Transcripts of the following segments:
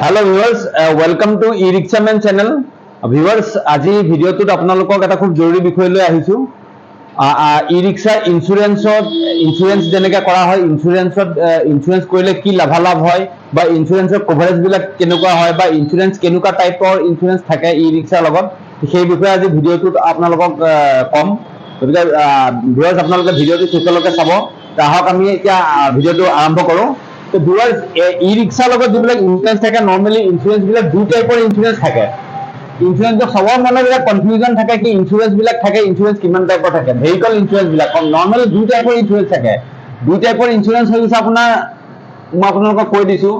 Hello viewers, welcome to e-rickshaw man channel. Viewers, আজি ভিডিওটোত আপোনালোকক এটা খুব জৰুৰী বিষয় লৈ আহিছো। ই-ৰিক্সা ইন্স্যুৰেন্স যেনেকৈ কৰা হয়, ইন্স্যুৰেন্স কৰিলে কি লাভালাভ হয় বা ইন্স্যুৰেন্সৰ কভাৰেজ বিলাক কেনেকুৱা হয় বা ইন্স্যুৰেন্স কেনেকুৱা টাইপৰ ইন্স্যুৰেন্স থাকে ই-ৰিক্সাৰ লগত, সেই বিষয়ে আজি ভিডিওটোত আপোনালোকক কম। গতিকে ভিউয়াৰ্স আপোনালোকে ভিডিওটো শেষলৈকে চাব। আহক আমি এতিয়া ভিডিওটো আৰম্ভ কৰোঁ। তো ভিউয়াৰ্স ই-ৰিক্সাৰ লগত যিবিলাক ইন্স্যুৰেন্স থাকে, নৰ্মেলি ইন্স্যুৰেন্স বিলাক দুই টাইপৰ ইন্স্যুৰেন্স থাকে। ইন্স্যুৰেন্স সবাৰ মনে কনফিউজন থাকে কি ইন্স্যুৰেন্স বিলাক থাকে, ইন্স্যুৰেন্স কিমান টাইপৰ থাকে। ভেহিকল ইন্স্যুৰেন্স বিলাক নৰ্মেলি দুই টাইপৰ ইন্স্যুৰেন্স থাকে। দুই টাইপৰ ইন্স্যুৰেন্স হৈছে আপোনাৰ, মই আপোনালোকক কৈ দিছো।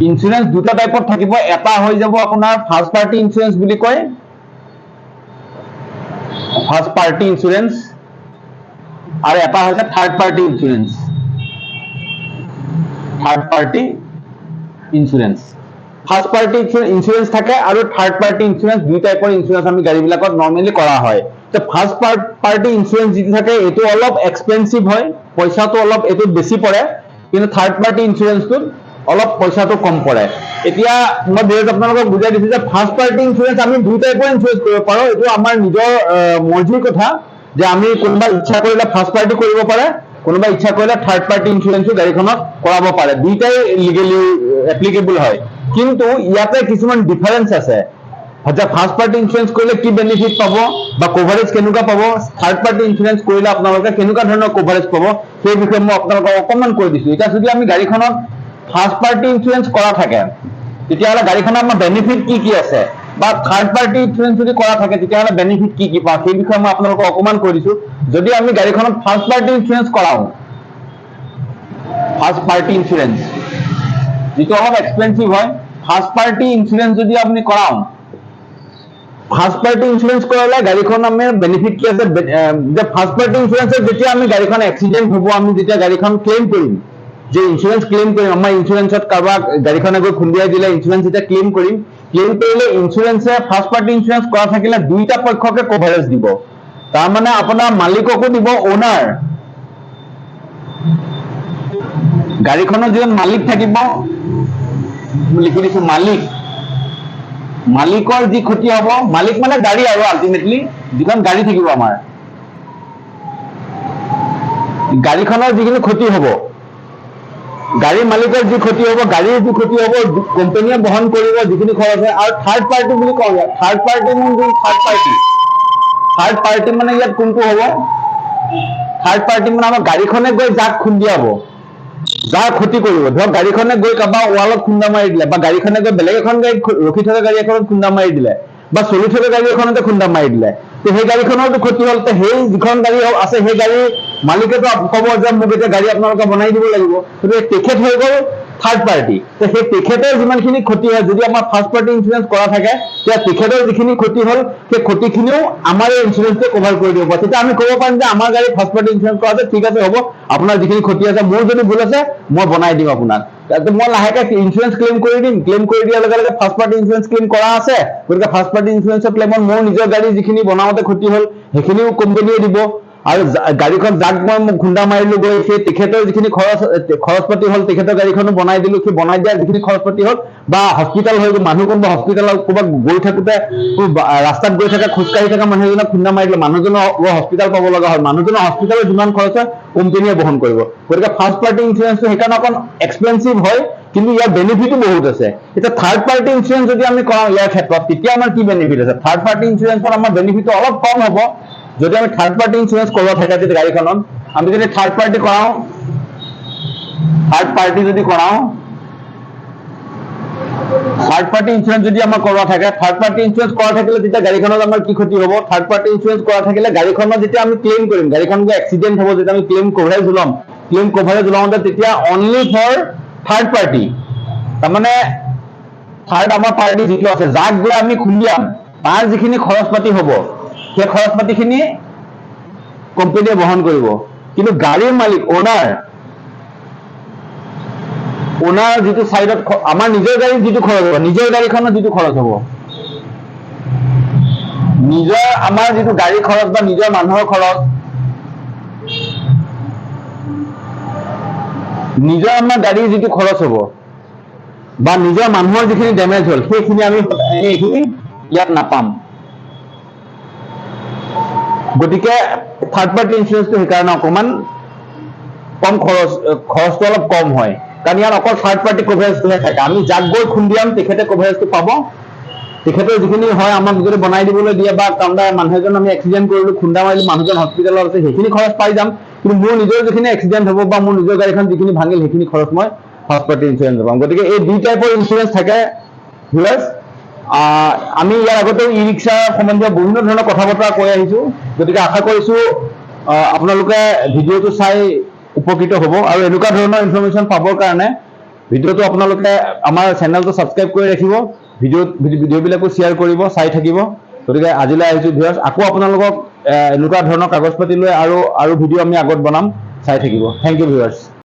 ইন্স্যুৰেন্স দুটা টাইপৰ থাকিব। এটা হৈ যাব আপোনাৰ ফাৰ্স্ট পাৰ্টি ইন্স্যুৰেন্স বুলি কয়, ফাৰ্স্ট পাৰ্টি ইন্স্যুৰেন্স, আৰু এটা হৈছে third party insurance. Third party insurance, first party insurance থাকে আৰু থাৰ্ড পাৰ্টি ইন্স্যুৰেন্স, দুই টাইপৰ ইন্স্যুৰেন্স আমি গাড়ীবিলাকত নৰ্মেলি কৰা হয়। তো ফার্স্ট পার্টি ইন্স্যুরেন্স যিটো থাকে এইটো অলপ এক্সপেন্সিভ হয়, পইচাটো অলপ এইটো বেছি পৰে, কিন্তু থাৰ্ড পাৰ্টি ইন্স্যুৰেন্সটোত অলপ পইচাটো কম পৰে। এতিয়া মই ভিডিওত আপোনালোকক বুজাই দিছো যে ফাৰ্স্ট পাৰ্টি ইন্স্যুৰেন্স আমি দুই টাইপৰ ইন্স্যুৰেন্স কৰিব পাৰো। এইটো আমাৰ নিজৰ মৰ্জিৰ কথা যে আমি কোনোবা ইচ্ছা কৰিলে ফাৰ্স্ট পাৰ্টি কৰিব পাৰে, কোনোবা ইচ্ছা কৰিলে থাৰ্ড পাৰ্টি ইন্স্যুৰেন্সও গাড়ীখনত কৰাব পাৰে। দুইটাই লিগেলি এপ্লিকেবল হয়, কিন্তু ইয়াতে কিছুমান ডিফাৰেন্স আছে। আচ্ছা, ফাৰ্স্ট পাৰ্টি ইন্স্যুৰেন্স কৰিলে কি বেনিফিট পাব বা কভাৰেজ কেনেকুৱা পাব, থাৰ্ড পাৰ্টি ইন্স্যুৰেন্স কৰিলে আপোনালোকে কেনেকুৱা ধৰণৰ কভারেজ পাব, সেই বিষয়ে মই আপোনালোকক অকণমান কৈ দিছো। এতিয়া যদি আমি গাড়ীখনত ফার্স্ট পার্টি ইন্স্যুরেন্স কৰা থাকে তেতিয়াহ'লে গাড়ীখনৰ আমাৰ বেনিফিট কি কি আছে, বা থাৰ্ড পাৰ্টি ইন্স্যুৰেন্স যদি কৰা থাকে তেতিয়াহ'লে বেনিফিট কি কি পাওঁ, সেই বিষয়ে মই আপোনালোকক অকণমান কৈ দিছো। যদি আমি গাড়ীখনত ফার্স্ট পার্টি ইন্স্যুরেন্স কৰাও, ফাৰ্স্ট পাৰ্টি ইন্স্যুৰেন্স যেটো অলপ এক্সপেন্সিভ হয়, ফাৰ্স্ট পাৰ্টি ইন্স্যুৰেন্স যদি আপনি কৰাও, ফাৰ্স্ট পাৰ্টি ইন্স্যুৰেন্স কৰালে গাড়ীখন আমাৰ বেনিফিট কি আছে যে ফার্স্ট পার্টি ইন্স্যুরেন্সত যেতিয়া আমি গাড়ীখন এক্সিডেন্ট হ'ব, আমি যেতিয়া গাড়ীখন ক্লেইম কৰিম, যে ইন্স্যুৰেন্স ক্লেইম কৰিম, আমাৰ ইন্স্যুৰেন্সত কাৰোবাক গাড়ীখনে গৈ খুন্দিয়াই দিলে ইন্স্যুৰেন্স যেতিয়া ক্লেইম কৰিম, ক্লেইম কৰিলে ইন্স্যুৰেন্সে ফাৰ্স্ট পাৰ্টি ইন্স্যুৰেন্স কৰা থাকিলে দুইটা পক্ষকে কভাৰেজ দিব। তাৰ মানে আপোনাৰ মালিককো দিব, ওনাৰ গাড়ীখনৰ যিজন মালিক থাকিব, লিখি দিছো মালিক, মালিকৰ যি ক্ষতি হ'ব, মালিক মানে গাড়ী আৰু আলটিমেটলি যিখন গাড়ী থাকিব আমাৰ, গাড়ীখনৰ যিখিনি ক্ষতি হ'ব, গাড়ীৰ মালিকৰ যি ক্ষতি হ'ব, গাড়ীৰ যি ক্ষতি হ'ব কোম্পানীয়ে বহন কৰিব যিখিনি খৰচ হয়। আৰু থাৰ্ড পাৰ্টি বুলি কওঁ, থাৰ্ড পাৰ্টি মানে থাৰ্ড পাৰ্টি মানে ইয়াত কোনটো হ'ব, থাৰ্ড পাৰ্টি মানে আমাৰ গাড়ীখনে গৈ যাক খুন্দিয়াব, যাৰ ক্ষতি কৰিব, ধৰক গাড়ীখনে গৈ কাৰোবাৰ ৱালত খুন্দা মাৰি দিলে, বা গাড়ীখনে গৈ বেলেগ এখন গাড়ী ৰখি থকা গাড়ী এখনত খুন্দা মাৰি দিলে, বা চলি থকা গাড়ী এখনতে খুন্দা মাৰি দিলে, তো সেই গাড়ীখনৰতো ক্ষতি হ'ল। সেই যিখন গাড়ী আছে সেই গাড়ীৰ মালিকেতো ক'ব যে মোক এতিয়া গাড়ী আপোনালোকে বনাই দিব লাগিব, গতিকে তেখেত হৈ গ'ল থাৰ্ড পাৰ্টি। তো সেই তেখেতৰ যিমানখিনি ক্ষতি হয়, যদি আমাৰ ফাৰ্স্ট পাৰ্টি ইন্স্যুৰেন্স কৰা থাকে তেতিয়া তেখেতৰ যিখিনি ক্ষতি হ'ল সেই ক্ষতিখিনিও আমাৰ এই ইন্স্যুৰেন্সে কভাৰ কৰি দিব। তেতিয়া আমি ক'ব পাৰিম যে আমাৰ গাড়ী ফাৰ্স্ট পাৰ্টি ইন্স্যুৰেন্স কৰা আছে, ঠিক আছে হ'ব, আপোনাৰ যিখিনি ক্ষতি আছে, মোৰ যদি ভুল আছে মই বনাই দিম আপোনাক। মই লাহেকে ইন্স্যুৰেন্স ক্লেইম কৰি দিম, ক্লেইম কৰি দিয়াৰ লগে লগে ফাৰ্স্ট পাৰ্টি ইন্স্যুৰেন্স ক্লেইম কৰা আছে, গতিকে ফাৰ্স্ট পাৰ্টি ইন্স্যুৰেন্সৰ ক্লেইমত মোৰ নিজৰ গাড়ী যিখিনি বনাওঁতে ক্ষতি হ'ল সেইখিনিও কোম্পানীয়ে দিব। আৰু গাড়ীখন যাক মই খুন্দা মাৰিলো গৈ, সেই তেখেতৰ যিখিনি খৰচ পাতি হ'ল, তেখেতৰ গাড়ীখনো বনাই দিলো, সেই বনাই দিয়াৰ যিখিনি খৰচ পাতি হ'ল, বা হস্পিটেল হৈ গ'ল, মানুহ কোনোবা হস্পিটেলত ক'ৰবাত গৈ থাকোঁতে ৰাস্তাত গৈ থকা খোজকাঢ়ি থকা মানুহ এজনক খুন্দা মাৰি দিলে, মানুহজনৰ হস্পিটেল পাব লগা হয়, মানুহজনৰ হস্পিটেলত যিমান খৰচ হয় কোম্পানীয়ে বহন কৰিব। গতিকে ফাৰ্স্ট পাৰ্টি ইন্স্যুৰেন্সটো সেইকাৰণে অকণ এক্সপেন্সিভ হয়, কিন্তু ইয়াৰ বেনিফিটো বহুত আছে। এতিয়া থাৰ্ড পাৰ্টি ইন্স্যুৰেন্স যদি আমি কৰাওঁ ইয়াৰ ক্ষেত্ৰত, তেতিয়া আমাৰ কি বেনিফিট আছে, থাৰ্ড পাৰ্টি ইন্স্যুৰেন্সত আমাৰ বেনিফিটটো অলপ কম হ'ব। যদি আমি থাৰ্ড পাৰ্টি ইন্স্যুৰেন্স কৰব থাকে যদি গাড়ীখনত, আমি যদি থাৰ্ড পাৰ্টি কৰাও, থাৰ্ড পাৰ্টি যদি কৰাও, থাৰ্ড পাৰ্টি ইন্স্যুৰেন্স যদি আমাৰ কৰা থাকে, থাৰ্ড পাৰ্টি ইন্স্যুৰেন্স কৰা থাকিলে তেতিয়া গাড়ীখনত আমাৰ কি ক্ষতি হ'ব, থাৰ্ড পাৰ্টি ইন্স্যুৰেন্স কৰা থাকিলে গাড়ীখনত যেতিয়া আমি ক্লেইম কৰিম, গাড়ীখন যে এক্সিডেন্ট হ'ব, যেতিয়া আমি ক্লেইম কভাৰেজ ওলাম, ক্লেইম কভাৰেজ ওলাওঁতে তেতিয়া অনলি ফৰ থাৰ্ড পাৰ্টি, তাৰমানে থাৰ্ড আমাৰ পাৰ্টি যিটো আছে, যাক গৈ আমি খুন্দিয়াম, তাৰ যিখিনি খৰচ পাতি হ'ব সেই খৰচ পাতিখিনি কোম্পানীয়ে বহন কৰিব। কিন্তু গাড়ীৰ মালিক ওনাৰ যিটো চাইডত আমাৰ নিজৰ গাড়ীৰ যিটো খৰচ হ'ব, নিজৰ গাড়ীখনৰ যিটো খৰচ হ'ব, নিজৰ আমাৰ যিটো গাড়ী খৰচ বা নিজৰ মানুহৰ খৰচ, নিজৰ আমাৰ গাড়ীৰ যিটো খৰচ হ'ব বা নিজৰ মানুহৰ যিখিনি ডেমেজ হ'ল সেইখিনি আমি এইখিনি ইয়াত নাপাম। গতিকে থাৰ্ড পাৰ্টি ইঞ্চুৰেঞ্চটো সেইকাৰণে অকণমান কম খৰচটো অলপ কম হয়, কাৰণ ইয়াত অকল থাৰ্ড পাৰ্টি কভাৰেজটোহে থাকে। আমি যাক গৈ খুন্দিয়াম তেখেতে কভাৰেজটো পাব, তেখেতৰ যিখিনি হয় আমাক যদি বনাই দিবলৈ দিয়ে বা কাৰোবাৰ মানুহ এজন আমি এক্সিডেণ্ট কৰিলো, খুন্দা মাৰিলো, মানুহজন হস্পিটেলত আছে, সেইখিনি খৰচ পাই যাম। কিন্তু মোৰ নিজৰ যিখিনি এক্সিডেণ্ট হ'ব বা মোৰ নিজৰ গাড়ীখন যিখিনি ভাঙিল সেইখিনি খৰচ মই ফাৰ্ষ্ট পাৰ্টি ইঞ্চুৰেঞ্চ পাম। গতিকে এই দুই টাইপৰ ইঞ্চুৰেঞ্চ থাকে ভিউৱাৰ্ছ। আমি ইয়াৰ আগতেও ই ৰিক্সা সম্বন্ধীয় বিভিন্ন ধৰণৰ কথা বতৰা কৈ আহিছো। গতিকে আশা কৰিছো আপোনালোকে ভিডিঅ'টো চাই উপকৃত হ'ব, আৰু এনেকুৱা ধৰণৰ ইনফৰমেশ্যন পাবৰ কাৰণে ভিডিঅ'টো আপোনালোকে আমাৰ চেনেলটো ছাবস্ক্ৰাইব কৰি ৰাখিব, ভিডিঅ'বিলাকো শ্বেয়াৰ কৰিব, চাই থাকিব। গতিকে আজিলৈ আহিছো ভিউৱাৰ্ছ, আকৌ আপোনালোকক এনেকুৱা ধৰণৰ কাগজ পাতি লৈ আৰু ভিডিঅ' আমি আগত বনাম, চাই থাকিব। Thank you viewers.